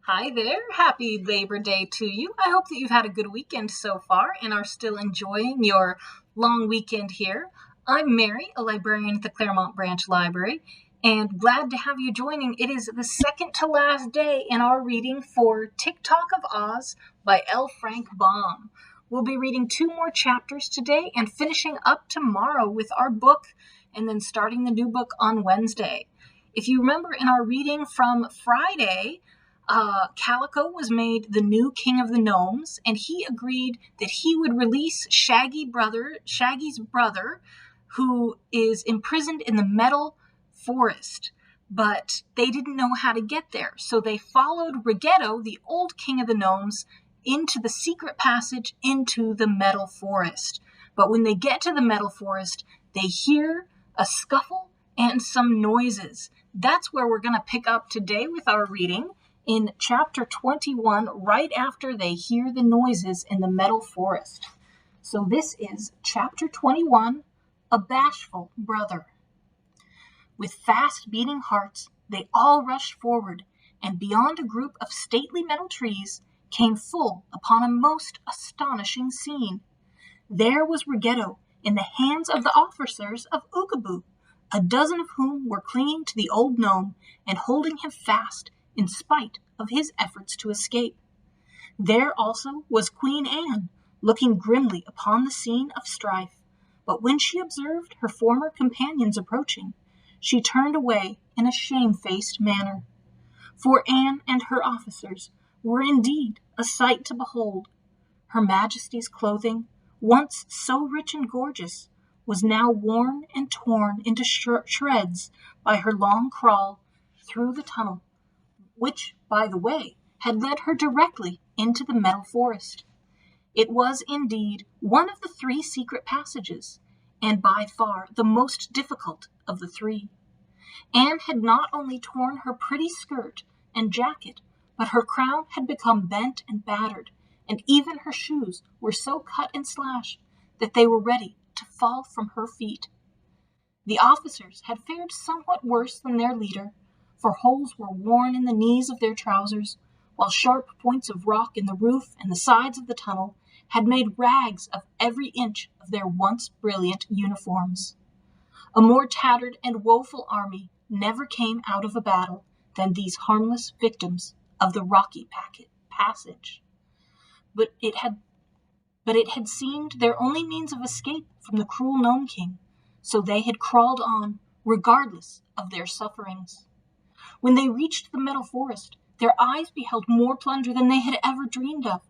Hi there. Happy Labor Day to you. I hope that you've had a good weekend so far and are still enjoying your long weekend here. I'm Mary, a librarian at the Claremont Branch Library, and glad to have you joining. It is the second to last day in our reading for Tik-Tok of Oz by L. Frank Baum. We'll be reading 2 more chapters today and finishing up tomorrow with our book and then starting the new book on Wednesday. If you remember in our reading from Friday, Calico was made the new king of the gnomes, and he agreed that he would release Shaggy's brother, who is imprisoned in the metal forest. But they didn't know how to get there, so they followed Ruggedo, the old king of the gnomes, into the secret passage into the metal forest. But when they get to the metal forest, they hear a scuffle and some noises. That's where we're going to pick up today with our reading. In chapter 21, right after they hear the noises in the metal forest. So this is chapter 21, A Bashful Brother. With fast beating hearts, they all rushed forward, and beyond a group of stately metal trees came full upon a most astonishing scene. There was Ruggedo in the hands of the officers of Oogaboo, a dozen of whom were clinging to the old gnome and holding him fast in spite of his efforts to escape. There also was Queen Anne, looking grimly upon the scene of strife, but when she observed her former companions approaching, she turned away in a shamefaced manner. For Anne and her officers were indeed a sight to behold. Her Majesty's clothing, once so rich and gorgeous, was now worn and torn into shreds by her long crawl through the tunnel, which, by the way, had led her directly into the metal forest. It was indeed one of the 3 secret passages, and by far the most difficult of the 3. Anne had not only torn her pretty skirt and jacket, but her crown had become bent and battered, and even her shoes were so cut and slashed that they were ready to fall from her feet. The officers had fared somewhat worse than their leader, for holes were worn in the knees of their trousers, while sharp points of rock in the roof and the sides of the tunnel had made rags of every inch of their once brilliant uniforms. A more tattered and woeful army never came out of a battle than these harmless victims of the rocky passage. But it had seemed their only means of escape from the cruel Gnome King, so they had crawled on, regardless of their sufferings. When they reached the metal forest, their eyes beheld more plunder than they had ever dreamed of.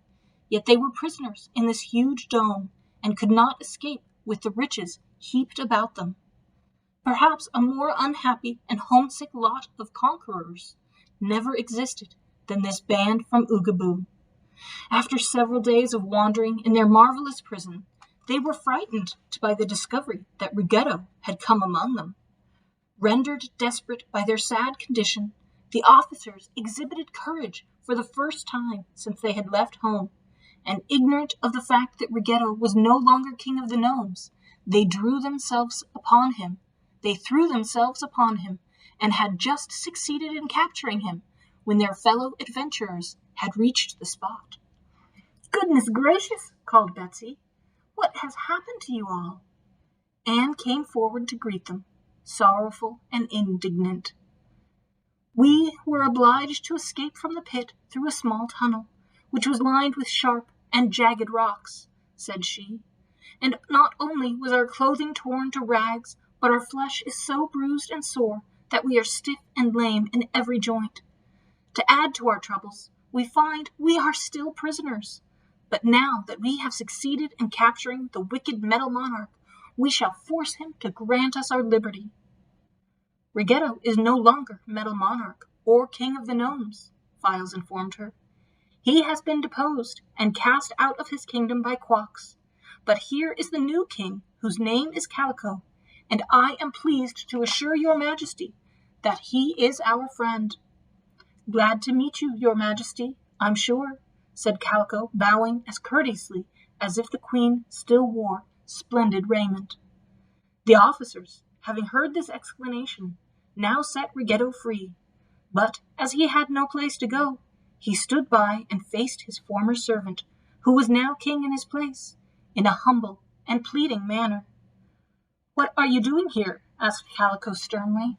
Yet they were prisoners in this huge dome, and could not escape with the riches heaped about them. Perhaps a more unhappy and homesick lot of conquerors never existed than this band from Oogaboo. After several days of wandering in their marvelous prison, they were frightened by the discovery that Ruggedo had come among them. Rendered desperate by their sad condition, the officers exhibited courage for the first time since they had left home, and ignorant of the fact that Ruggedo was no longer king of the gnomes, they threw themselves upon him, and had just succeeded in capturing him when their fellow adventurers had reached the spot. "Goodness gracious," called Betsy, "what has happened to you all?" Anne came forward to greet them, sorrowful and indignant. "We were obliged to escape from the pit through a small tunnel, which was lined with sharp and jagged rocks," said she. "And not only was our clothing torn to rags, but our flesh is so bruised and sore that we are stiff and lame in every joint. To add to our troubles, we find we are still prisoners. But now that we have succeeded in capturing the wicked metal monarch, we shall force him to grant us our liberty." "Ruggedo is no longer metal monarch or king of the gnomes," Files informed her. "He has been deposed and cast out of his kingdom by Quox. But here is the new king, whose name is Calico, and I am pleased to assure your Majesty that he is our friend." "Glad to meet you, your Majesty, I'm sure," said Calico, bowing as courteously as if the queen still wore splendid raiment. The officers, having heard this explanation, now set Ruggedo free, but as he had no place to go, He stood by and faced his former servant, who was now king in his place, in a humble and pleading manner. "What are you doing here?" asked Calico sternly.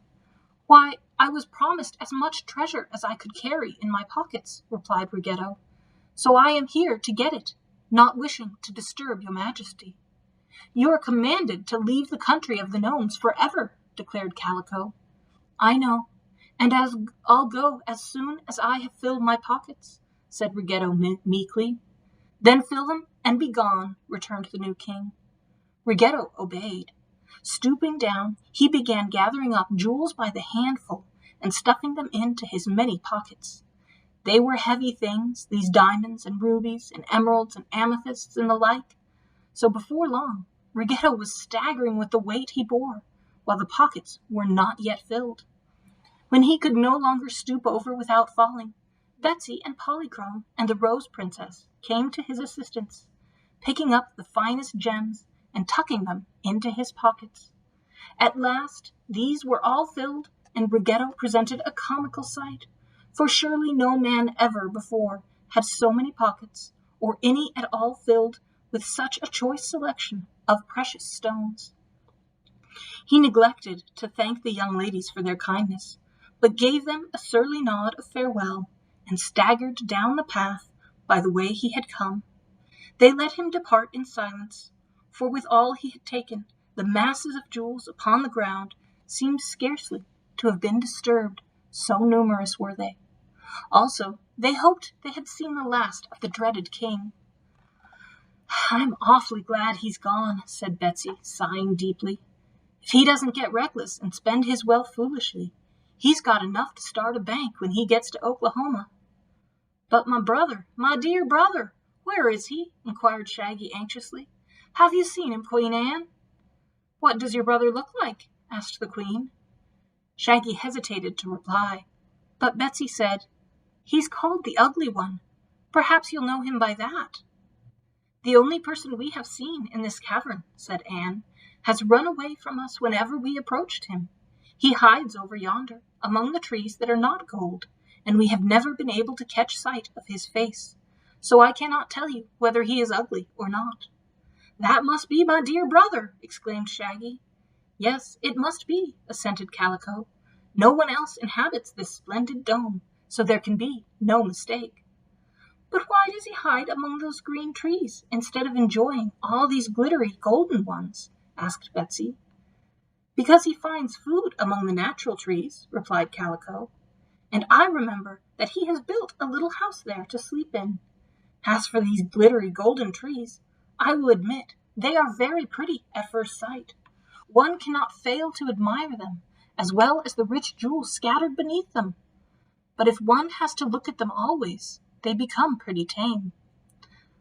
"Why, I was promised as much treasure as I could carry in my pockets," replied Ruggedo. "So I am here to get it, not wishing to disturb your majesty." "You are commanded to leave the country of the gnomes forever," declared Calico. "I know, and I'll go as soon as I have filled my pockets," said Ruggedo meekly. "Then fill them and be gone," returned the new king. Ruggedo obeyed. Stooping down, he began gathering up jewels by the handful and stuffing them into his many pockets. They were heavy things, these diamonds and rubies and emeralds and amethysts and the like. So before long, Ruggedo was staggering with the weight he bore, while the pockets were not yet filled. When he could no longer stoop over without falling, Betsy and Polychrome and the Rose Princess came to his assistance, picking up the finest gems and tucking them into his pockets. At last these were all filled, and Ruggedo presented a comical sight, for surely no man ever before had so many pockets, or any at all filled with such a choice selection of precious stones. He neglected to thank the young ladies for their kindness, but gave them a surly nod of farewell, and staggered down the path by the way he had come. They let him depart in silence, for with all he had taken, the masses of jewels upon the ground seemed scarcely to have been disturbed, so numerous were they. Also, they hoped they had seen the last of the dreaded king. "I'm awfully glad he's gone," said Betsy, sighing deeply. "If he doesn't get reckless and spend his wealth foolishly, he's got enough to start a bank when he gets to Oklahoma." "But my brother, my dear brother, where is he?" inquired Shaggy anxiously. "Have you seen him, Queen Anne?" "What does your brother look like?" asked the Queen. Shaggy hesitated to reply, but Betsy said, "He's called the Ugly One. Perhaps you'll know him by that." "The only person we have seen in this cavern," said Anne, "has run away from us whenever we approached him. He hides over yonder, among the trees that are not gold, and we have never been able to catch sight of his face, so I cannot tell you whether he is ugly or not." "That must be my dear brother!" exclaimed Shaggy. "Yes, it must be," assented Calico. "No one else inhabits this splendid dome, so there can be no mistake." "But why does he hide among those green trees instead of enjoying all these glittery golden ones?" asked Betsy. "Because he finds food among the natural trees," replied Calico. "And I remember that he has built a little house there to sleep in. As for these glittery golden trees, I will admit they are very pretty at first sight. One cannot fail to admire them, as well as the rich jewels scattered beneath them. But if one has to look at them always, they become pretty tame."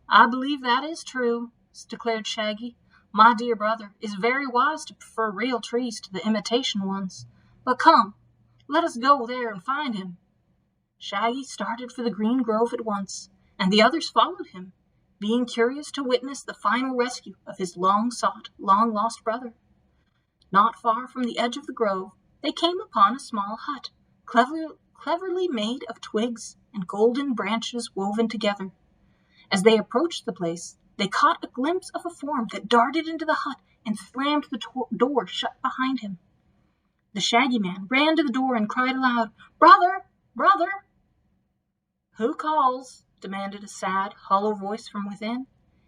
"I believe that is true," declared Shaggy. "My dear brother is very wise to prefer real trees to the imitation ones. But come, let us go there and find him." Shaggy started for the green grove at once, and the others followed him, being curious to witness the final rescue of his long-sought, long-lost brother. Not far from the edge of the grove, they came upon a small hut, cleverly made of twigs and golden branches woven together. As they approached the place, they caught a glimpse of a form that darted into the hut and slammed the door shut behind him. The Shaggy Man ran to the door and cried aloud, "Brother! Brother!" "Who calls?" demanded a sad, hollow voice from within.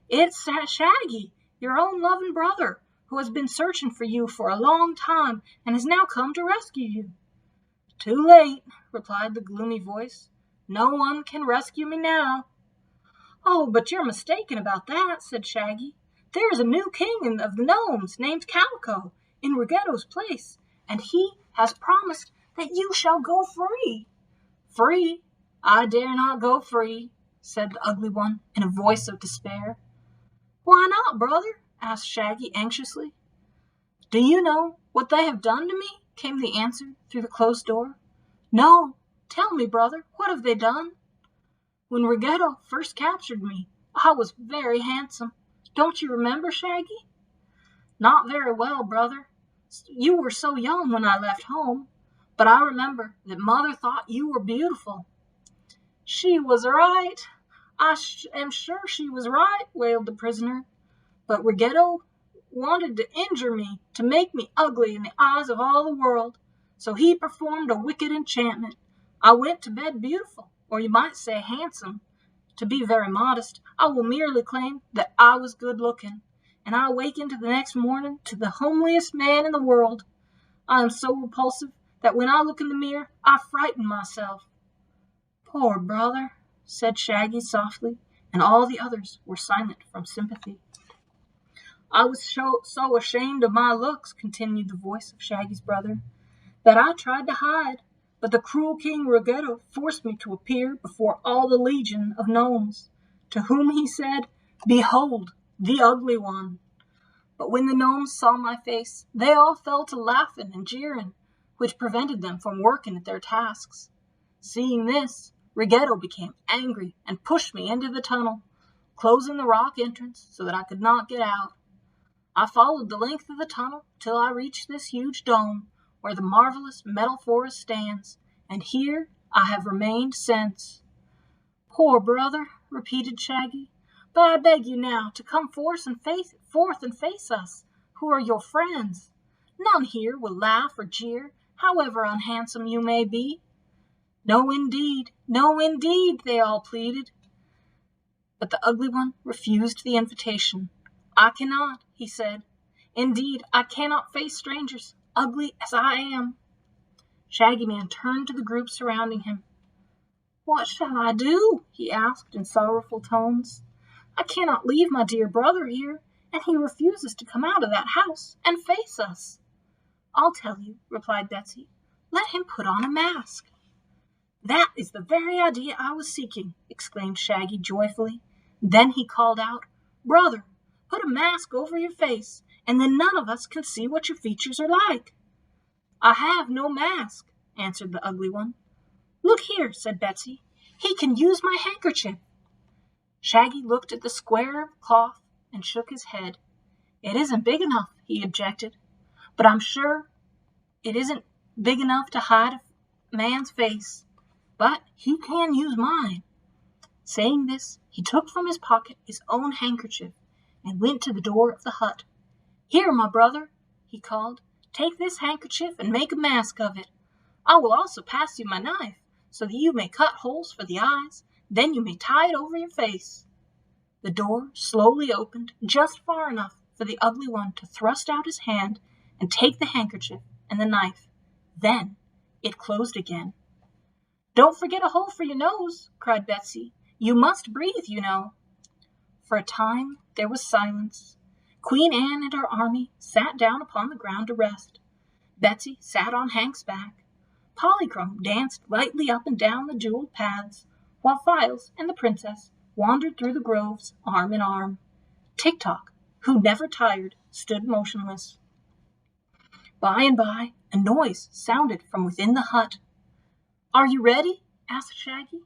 "It's Shaggy, your own loving brother, who has been searching for you for a long time and has now come to rescue you." "Too late," replied the gloomy voice. "No one can rescue me now." "Oh, but you're mistaken about that," said Shaggy. "There is a new king of the gnomes named Calico in Ruggedo's place, and he has promised that you shall go free." "Free? I dare not go free," said the Ugly One in a voice of despair. "Why not, brother?" asked Shaggy anxiously. "Do you know what they have done to me?" came the answer through the closed door. "No. Tell me, brother, what have they done?" "When Ruggedo first captured me, I was very handsome. Don't you remember, Shaggy?" "Not very well, brother. You were so young when I left home, but I remember that Mother thought you were beautiful." She was right. I am sure she was right, wailed the prisoner. But Rigetto wanted to injure me, to make me ugly in the eyes of all the world. So he performed a wicked enchantment. I went to bed beautiful, or you might say handsome. To be very modest, I will merely claim that I was good-looking, and I awakened the next morning to the homeliest man in the world. I am so repulsive that when I look in the mirror, I frighten myself. Poor brother, said Shaggy softly, and all the others were silent from sympathy. I was so ashamed of my looks, continued the voice of Shaggy's brother, that I tried to hide, but the cruel King Rigetto forced me to appear before all the legion of gnomes, to whom he said, Behold, the ugly one. But when the gnomes saw my face, they all fell to laughing and jeering, which prevented them from working at their tasks. Seeing this, Rigetto became angry and pushed me into the tunnel, closing the rock entrance so that I could not get out. I followed the length of the tunnel till I reached this huge dome, where the marvelous metal forest stands, and here I have remained since. Poor brother, repeated Shaggy, but I beg you now to come forth and face us, who are your friends. None here will laugh or jeer, however unhandsome you may be. No, indeed, they all pleaded. But the ugly one refused the invitation. I cannot, he said. Indeed, I cannot face strangers, ugly as I am. Shaggy Man turned to the group surrounding him. What shall I do? He asked in sorrowful tones. I cannot leave my dear brother here, and he refuses to come out of that house and face us. I'll tell you, replied Betsy. Let him put on a mask. That is the very idea I was seeking, exclaimed Shaggy joyfully. Then he called out, Brother, put a mask over your face, and then none of us can see what your features are like. I have no mask, answered the ugly one. Look here, said Betsy. He can use my handkerchief. Shaggy looked at the square of cloth and shook his head. It isn't big enough, he objected, but I'm sure it isn't big enough to hide a man's face. But he can use mine. Saying this, he took from his pocket his own handkerchief and went to the door of the hut. Here, my brother, he called, take this handkerchief and make a mask of it. I will also pass you my knife, so that you may cut holes for the eyes, then you may tie it over your face. The door slowly opened just far enough for the ugly one to thrust out his hand and take the handkerchief and the knife. Then it closed again. Don't forget a hole for your nose, cried Betsy. You must breathe, you know. For a time there was silence. Queen Anne and her army sat down upon the ground to rest. Betsy sat on Hank's back. Polychrome danced lightly up and down the jeweled paths, while Files and the princess wandered through the groves arm in arm. Tik-Tok, who never tired, stood motionless. By and by, a noise sounded from within the hut. Are you ready? Asked Shaggy.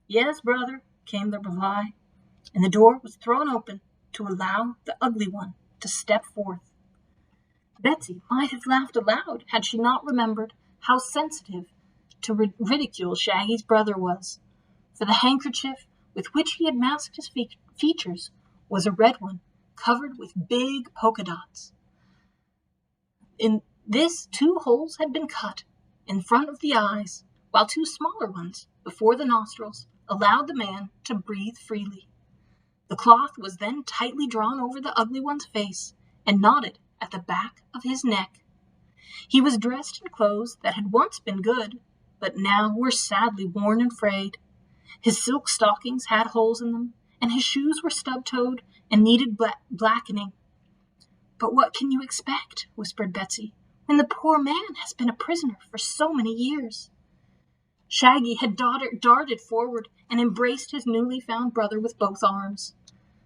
Yes, brother, came the reply, and the door was thrown open to allow the ugly one to step forth. Betsy might have laughed aloud had she not remembered how sensitive to ridicule Shaggy's brother was, for the handkerchief with which he had masked his features was a red one covered with big polka dots. In this, 2 holes had been cut in front of the eyes, while 2 smaller ones before the nostrils allowed the man to breathe freely. The cloth was then tightly drawn over the ugly one's face and knotted at the back of his neck. He was dressed in clothes that had once been good, but now were sadly worn and frayed. His silk stockings had holes in them, and his shoes were stub-toed and needed blackening. But what can you expect, whispered Betsy, when the poor man has been a prisoner for so many years? Shaggy had darted forward and embraced his newly found brother with both arms.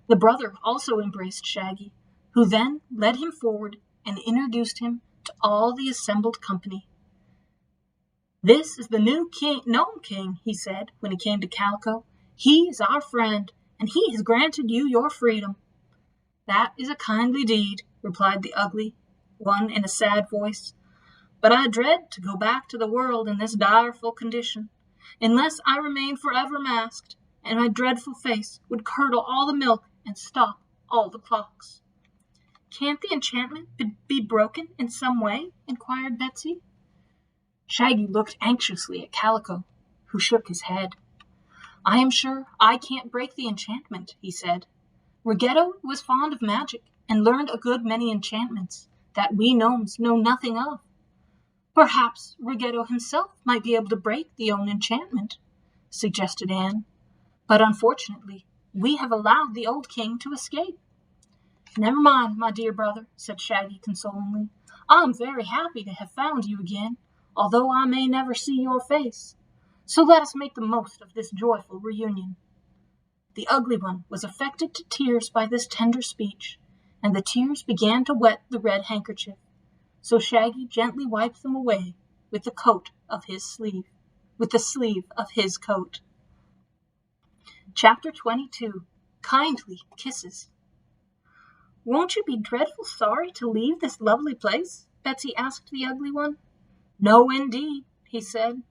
The brother also embraced Shaggy, who then led him forward and introduced him to all the assembled company. This is the new Gnome King, he said when he came to Calico. He is our friend, and he has granted you your freedom. That is a kindly deed, replied the ugly one in a sad voice. But I dread to go back to the world in this direful condition, unless I remained forever masked, and my dreadful face would curdle all the milk and stop all the clocks." "Can't the enchantment be broken in some way?" inquired Betsy. Shaggy looked anxiously at Calico, who shook his head. "I am sure I can't break the enchantment," he said. "Ruggedo was fond of magic and learned a good many enchantments that we gnomes know nothing of. Perhaps Ruggedo himself might be able to break the own enchantment," suggested Anne. "But unfortunately, we have allowed the old king to escape." "Never mind, my dear brother," said Shaggy consolingly. "I am very happy to have found you again, although I may never see your face. So let us make the most of this joyful reunion." The Ugly One was affected to tears by this tender speech, and the tears began to wet the red handkerchief. So Shaggy gently wiped them away with the sleeve of his coat. Chapter 22. Kindly Kisses. "Won't you be dreadful sorry to leave this lovely place?" Betsy asked the Ugly One. "No, indeed," he said.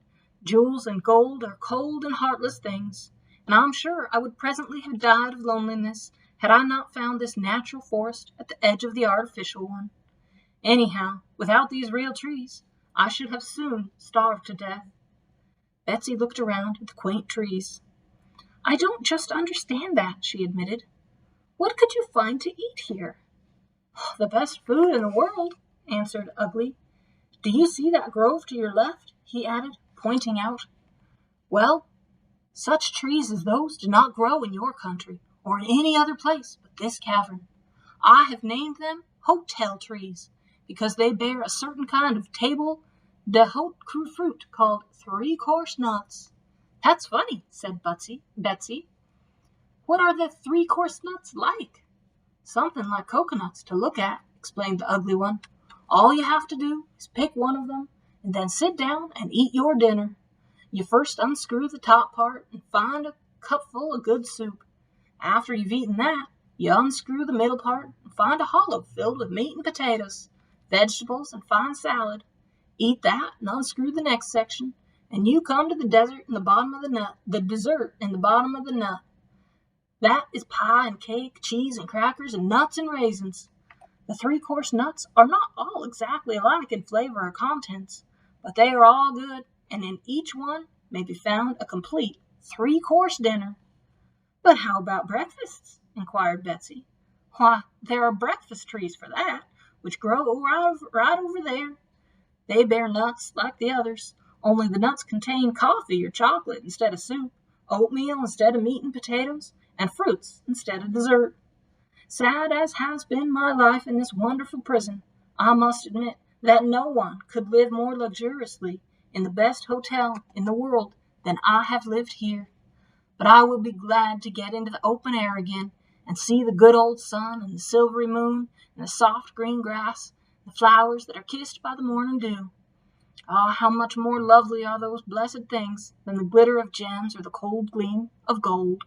"Jewels and gold are cold and heartless things, and I'm sure I would presently have died of loneliness had I not found this natural forest at the edge of the artificial one. Anyhow, without these real trees, I should have soon starved to death." Betsy looked around at the quaint trees. "I don't just understand that," she admitted. "What could you find to eat here?" "The best food in the world," answered Ugly. "Do you see that grove to your left?" he added, pointing out. "Well, such trees as those do not grow in your country or in any other place but this cavern. I have named them hotel trees because they bear a certain kind of table d'hote fruit called three-course nuts." "That's funny," said Betsy. "What are the three-course nuts like?" "Something like coconuts to look at," explained the Ugly One. "All you have to do is pick one of them and then sit down and eat your dinner. You first unscrew the top part and find a cupful of good soup. After you've eaten that, you unscrew the middle part and find a hollow filled with meat and potatoes, vegetables, and fine salad. Eat that and unscrew the next section, and you come to the dessert in the bottom of the nut. That is pie and cake, cheese and crackers, and nuts and raisins. The three-course nuts are not all exactly alike in flavor or contents, but they are all good, and in each one may be found a complete three-course dinner." "But how about breakfasts?" inquired Betsy. "Why, there are breakfast trees for that, which grow right over there. They bear nuts like the others, only the nuts contain coffee or chocolate instead of soup, oatmeal instead of meat and potatoes, and fruits instead of dessert. Sad as has been my life in this wonderful prison, I must admit that no one could live more luxuriously in the best hotel in the world than I have lived here. But I will be glad to get into the open air again and see the good old sun and the silvery moon and the soft green grass, the flowers that are kissed by the morning dew. Ah, how much more lovely are those blessed things than the glitter of gems or the cold gleam of gold."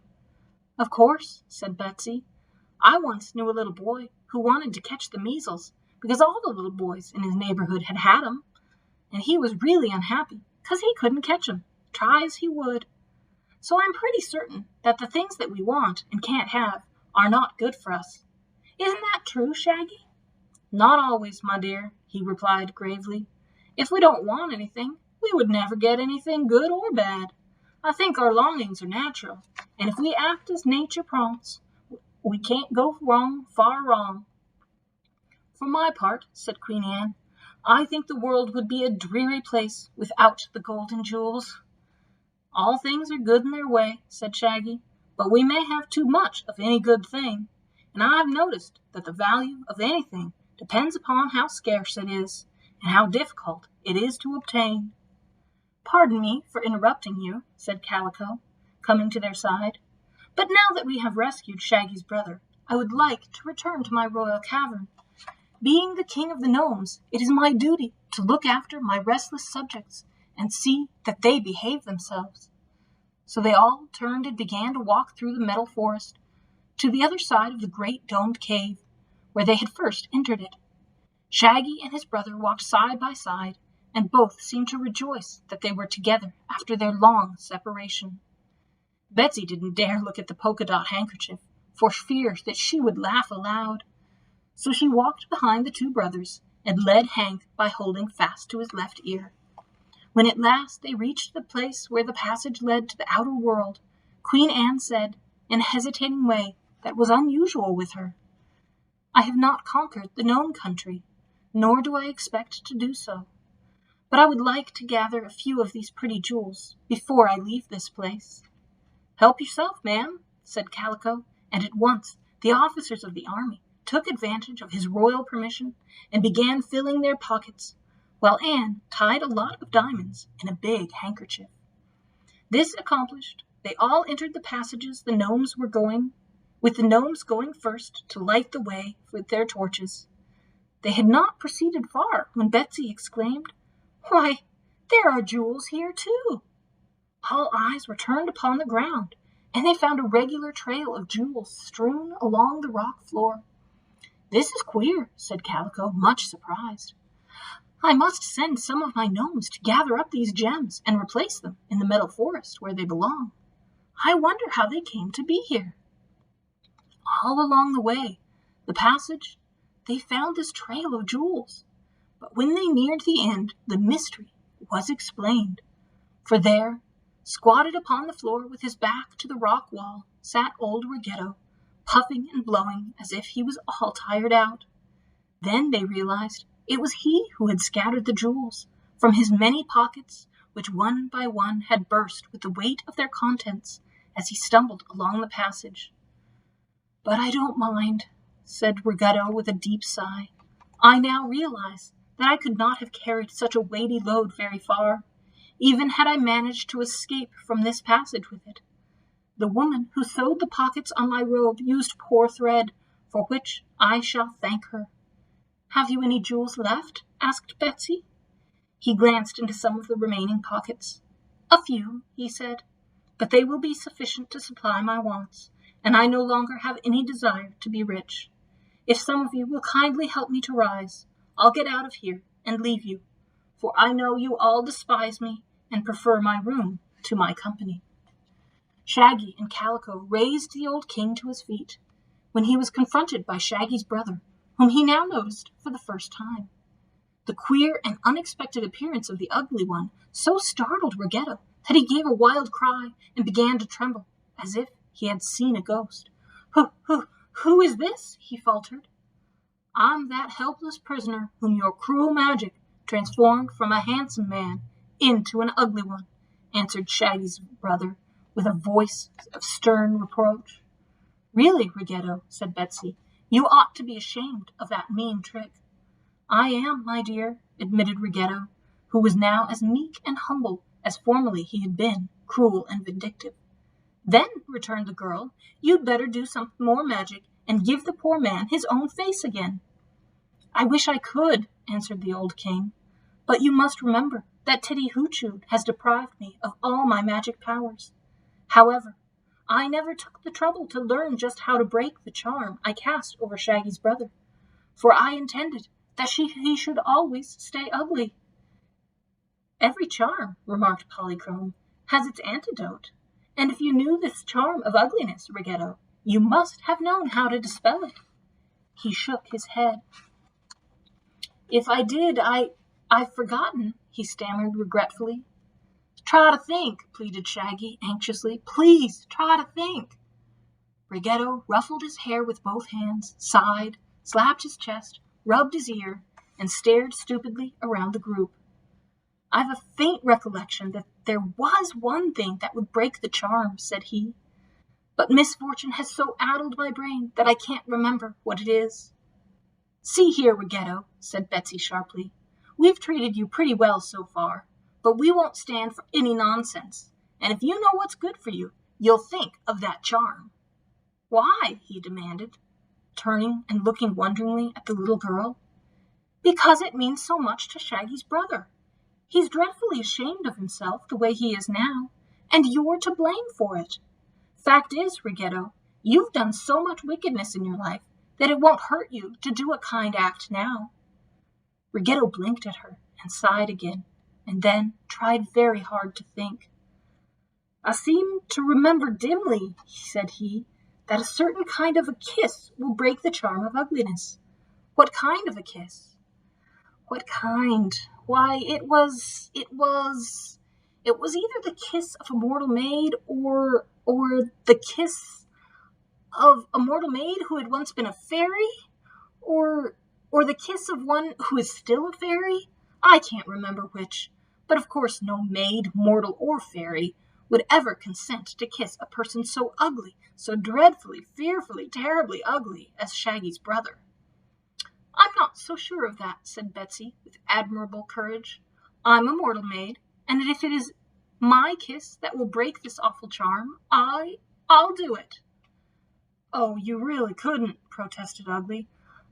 "Of course," said Betsy. "I once knew a little boy who wanted to catch the measles because all the little boys in his neighborhood had 'em, and he was really unhappy because he couldn't catch 'em, try as he would. So I'm pretty certain that the things that we want and can't have are not good for us. Isn't that true, Shaggy?" "Not always, my dear," he replied gravely. "If we don't want anything, we would never get anything good or bad. I think our longings are natural, and if we act as nature prompts, we can't go far wrong." "For my part," said Queen Anne, "I think the world would be a dreary place without the golden jewels." "All things are good in their way," said Shaggy, "but we may have too much of any good thing, and I have noticed that the value of anything depends upon how scarce it is, and how difficult it is to obtain." "Pardon me for interrupting you," said Calico, coming to their side, "but now that we have rescued Shaggy's brother, I would like to return to my royal cavern. Being the king of the gnomes, it is my duty to look after my restless subjects and see that they behave themselves." So they all turned and began to walk through the metal forest to the other side of the great domed cave, where they had first entered it. Shaggy and his brother walked side by side, and both seemed to rejoice that they were together after their long separation. Betsy didn't dare look at the polka-dot handkerchief, for fear that she would laugh aloud. So she walked behind the two brothers and led Hank by holding fast to his left ear. When at last they reached the place where the passage led to the outer world, Queen Anne said, in a hesitating way that was unusual with her, "I have not conquered the gnome country, nor do I expect to do so. But I would like to gather a few of these pretty jewels before I leave this place." "Help yourself, ma'am," said Calico, and at once the officers of the army took advantage of his royal permission and began filling their pockets, while Anne tied a lot of diamonds in a big handkerchief. This accomplished, they all entered the passages the gnomes were going, with the gnomes going first to light the way with their torches. They had not proceeded far when Betsy exclaimed, "Why, there are jewels here too!" All eyes were turned upon the ground, and they found a regular trail of jewels strewn along the rock floor. "This is queer," said Calico, much surprised. "I must send some of my gnomes to gather up these gems and replace them in the metal forest where they belong. I wonder how they came to be here." All along the way, the passage, they found this trail of jewels, but when they neared the end, the mystery was explained. For there, squatted upon the floor with his back to the rock wall, sat old Ruggedo, puffing and blowing as if he was all tired out. Then they realized it was he who had scattered the jewels from his many pockets, which one by one had burst with the weight of their contents as he stumbled along the passage. "But I don't mind," said Ruggedo with a deep sigh. "I now realize that I could not have carried such a weighty load very far, even had I managed to escape from this passage with it. The woman who sewed the pockets on my robe used poor thread, for which I shall thank her." "Have you any jewels left?" asked Betsy. He glanced into some of the remaining pockets. "A few," he said, "but they will be sufficient to supply my wants, and I no longer have any desire to be rich. If some of you will kindly help me to rise, I'll get out of here and leave you, for I know you all despise me and prefer my room to my company." Shaggy and Calico raised the old king to his feet, when he was confronted by Shaggy's brother, whom he now noticed for the first time. The queer and unexpected appearance of the ugly one so startled Ruggedo that he gave a wild cry and began to tremble, as if he had seen a ghost. Who is this?" he faltered. "I'm that helpless prisoner whom your cruel magic transformed from a handsome man into an ugly one," answered Shaggy's brother, with a voice of stern reproach. "Really, Ruggedo," said Betsy, "you ought to be ashamed of that mean trick." "I am, my dear," admitted Ruggedo, who was now as meek and humble as formerly he had been cruel and vindictive. "Then," returned the girl, "you'd better do some more magic and give the poor man his own face again." "I wish I could," answered the old king, "but you must remember that Titty Hoochoo has deprived me of all my magic powers. However, I never took the trouble to learn just how to break the charm I cast over Shaggy's brother, for I intended that he should always stay ugly." "Every charm," remarked Polychrome, "has its antidote, and if you knew this charm of ugliness, Ruggedo, you must have known how to dispel it." He shook his head. "If I did, I've forgotten," he stammered regretfully. "Try to think," pleaded Shaggy anxiously. "Please, try to think." Ruggedo ruffled his hair with both hands, sighed, slapped his chest, rubbed his ear, and stared stupidly around the group. "I've a faint recollection that there was one thing that would break the charm," said he, "but misfortune has so addled my brain that I can't remember what it is." "See here, Ruggedo," said Betsy sharply, "we've treated you pretty well so far, but we won't stand for any nonsense, and if you know what's good for you, you'll think of that charm." "Why?" he demanded, turning and looking wonderingly at the little girl. "Because it means so much to Shaggy's brother. He's dreadfully ashamed of himself the way he is now, and you're to blame for it. Fact is, Ruggedo, you've done so much wickedness in your life that it won't hurt you to do a kind act now." Ruggedo blinked at her and sighed again, and then tried very hard to think. "I seem to remember dimly," said he, "that a certain kind of a kiss will break the charm of ugliness." "What kind of a kiss?" "What kind? Why, it was either the kiss of a mortal maid or the kiss of a mortal maid who had once been a fairy, or the kiss of one who is still a fairy. I can't remember which, but of course no maid, mortal or fairy, would ever consent to kiss a person so ugly, so dreadfully, fearfully, terribly ugly as Shaggy's brother." "I'm not so sure of that," said Betsy, with admirable courage. "I'm a mortal maid, and if it is my kiss that will break this awful charm, I'll do it." "Oh, you really couldn't," protested Ugly.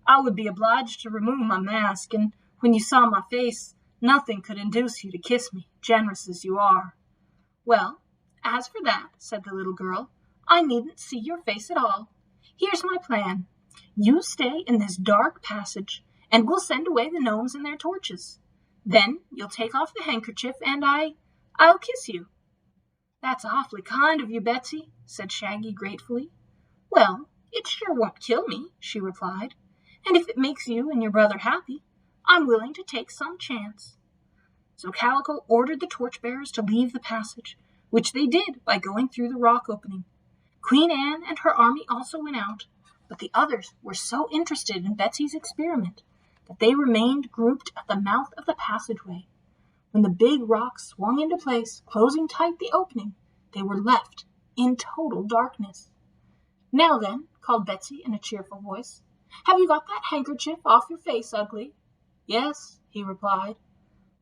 "I would be obliged to remove my mask, and when you saw my face, nothing could induce you to kiss me, generous as you are." "Well, as for that," said the little girl, "I needn't see your face at all. Here's my plan. You stay in this dark passage, and we'll send away the gnomes and their torches. Then you'll take off the handkerchief, and I'll kiss you." "That's awfully kind of you, Betsy," said Shaggy gratefully. "Well, it sure won't kill me," she replied, "and if it makes you and your brother happy, I'm willing to take some chance." So Calico ordered the torchbearers to leave the passage, which they did by going through the rock opening. Queen Anne and her army also went out, but the others were so interested in Betsy's experiment that they remained grouped at the mouth of the passageway. When the big rock swung into place, closing tight the opening, they were left in total darkness. "Now then," called Betsy in a cheerful voice, "have you got that handkerchief off your face, Ugly?" "Yes," he replied.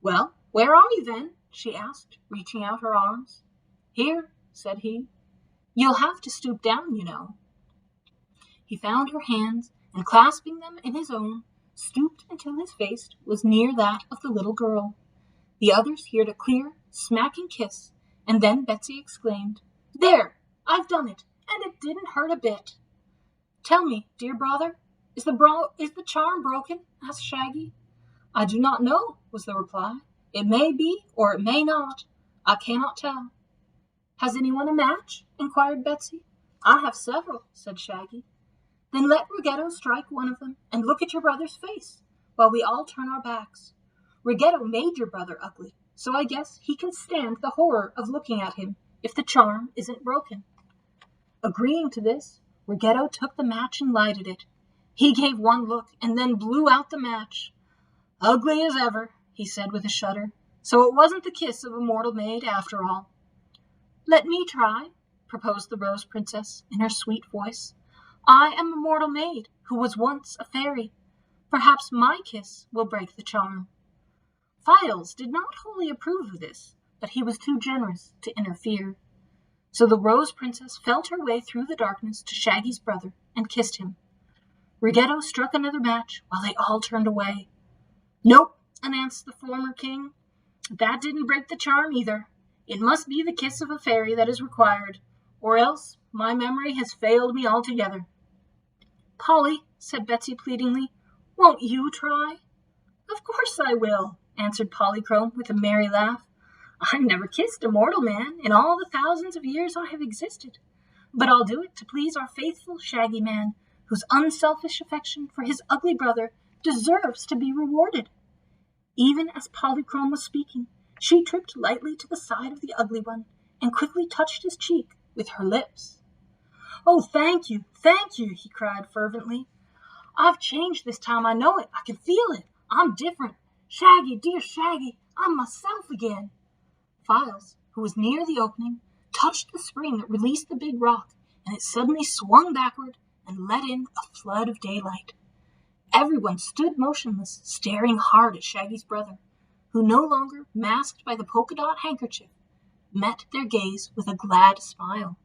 "Well, where are you then?" she asked, reaching out her arms. "Here," said he. "You'll have to stoop down, you know." He found her hands, and clasping them in his own, stooped until his face was near that of the little girl. The others heard a clear, smacking kiss, and then Betsy exclaimed, "There! I've done it, and it didn't hurt a bit." "Tell me, dear brother, is the charm broken?" asked Shaggy. "I do not know," was the reply. "It may be, or it may not. I cannot tell." "Has anyone a match?" inquired Betsy. "I have several," said Shaggy. "Then let Ruggedo strike one of them, and look at your brother's face, while we all turn our backs. Ruggedo made your brother ugly, so I guess he can stand the horror of looking at him if the charm isn't broken." Agreeing to this, Ruggedo took the match and lighted it. He gave one look, and then blew out the match. "Ugly as ever," he said with a shudder. "So it wasn't the kiss of a mortal maid, after all." "Let me try," proposed the Rose Princess in her sweet voice. "I am a mortal maid who was once a fairy. Perhaps my kiss will break the charm." Files did not wholly approve of this, but he was too generous to interfere. So the Rose Princess felt her way through the darkness to Shaggy's brother and kissed him. Ruggedo struck another match while they all turned away. "Nope," announced the former king. "That didn't break the charm either. It must be the kiss of a fairy that is required, or else my memory has failed me altogether." "Polly," said Betsy pleadingly, "won't you try?" "Of course I will," answered Polychrome with a merry laugh. "I never kissed a mortal man in all the thousands of years I have existed, but I'll do it to please our faithful Shaggy Man, whose unselfish affection for his ugly brother deserves to be rewarded." Even as Polychrome was speaking, she tripped lightly to the side of the ugly one and quickly touched his cheek with her lips. "Oh, thank you, he cried fervently. "I've changed this time, I know it, I can feel it. I'm different. Shaggy, dear Shaggy, I'm myself again." Files, who was near the opening, touched the spring that released the big rock, and it suddenly swung backward and let in a flood of daylight. Everyone stood motionless, staring hard at Shaggy's brother, who, no longer masked by the polka-dot handkerchief, met their gaze with a glad smile.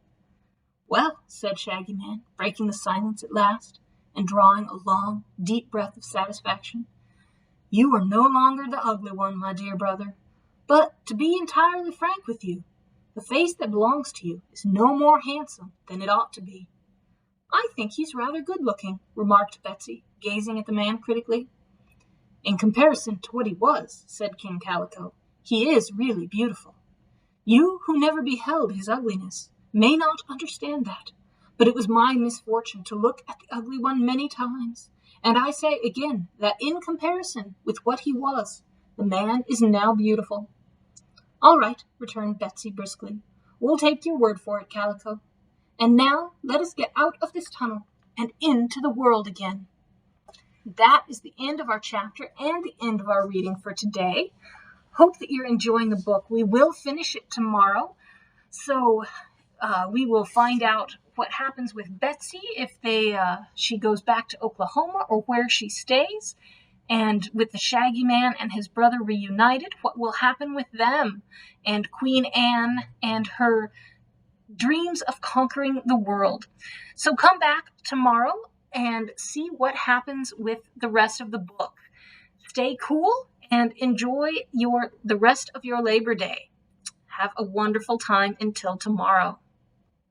"Well," said Shaggy Man, breaking the silence at last, and drawing a long, deep breath of satisfaction, "you are no longer the ugly one, my dear brother. But, to be entirely frank with you, the face that belongs to you is no more handsome than it ought to be." "I think he's rather good-looking," remarked Betsy, gazing at the man critically. "In comparison to what he was," said King Calico, "he is really beautiful. You who never beheld his ugliness may not understand that, but it was my misfortune to look at the ugly one many times, and I say again that in comparison with what he was, the man is now beautiful." "All right," returned Betsy briskly. "We'll take your word for it, Calico. And now let us get out of this tunnel and into the world again." That is the end of our chapter and the end of our reading for today. Hope that you're enjoying the book. We will finish it tomorrow, so we will find out what happens with Betsy, if she goes back to Oklahoma or where she stays, and with the Shaggy Man and his brother reunited, what will happen with them, and Queen Anne and her dreams of conquering the world. So come back tomorrow and see what happens with the rest of the book. Stay cool and enjoy the rest of your Labor Day. Have a wonderful time until tomorrow.